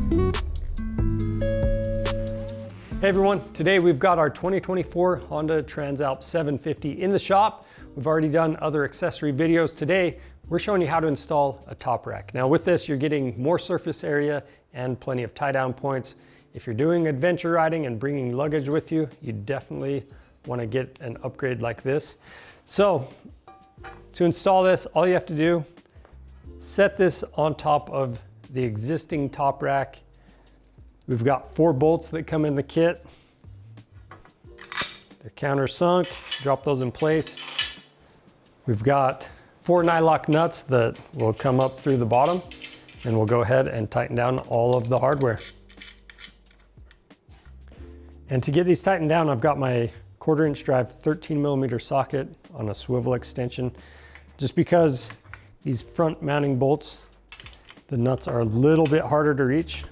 Hey everyone, today we've got our 2024 Honda Transalp 750 in the shop. We've already done other accessory videos. Today, we're showing you how to install a top rack. Now with this, you're getting more surface area and plenty of tie down points. If you're doing adventure riding and bringing luggage with you, you definitely want to get an upgrade like this. So to install this, all you have to do, set this on top of the existing top rack. We've got 4 bolts that come in the kit. They're countersunk, drop those in place. We've got 4 nylock nuts that will come up through the bottom, and we'll go ahead and tighten down all of the hardware. And to get these tightened down, I've got my 1/4 inch drive 13mm socket on a swivel extension, just because these front mounting bolts, the nuts are a little bit harder to reach.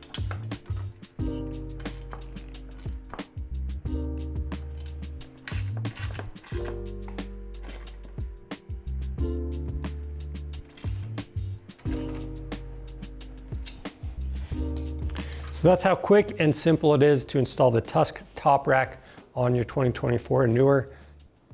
So that's how quick and simple it is to install the Tusk Top Rack on your 2024 and newer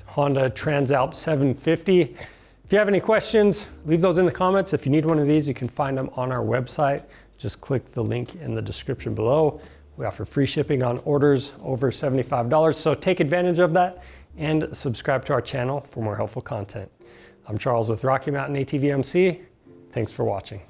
Honda Transalp 750. If you have any questions, leave those in the comments. If you need one of these, you can find them on our website. Just click the link in the description below. We offer free shipping on orders over $75, so take advantage of that and subscribe to our channel for more helpful content. I'm Charles with Rocky Mountain ATV MC. Thanks for watching.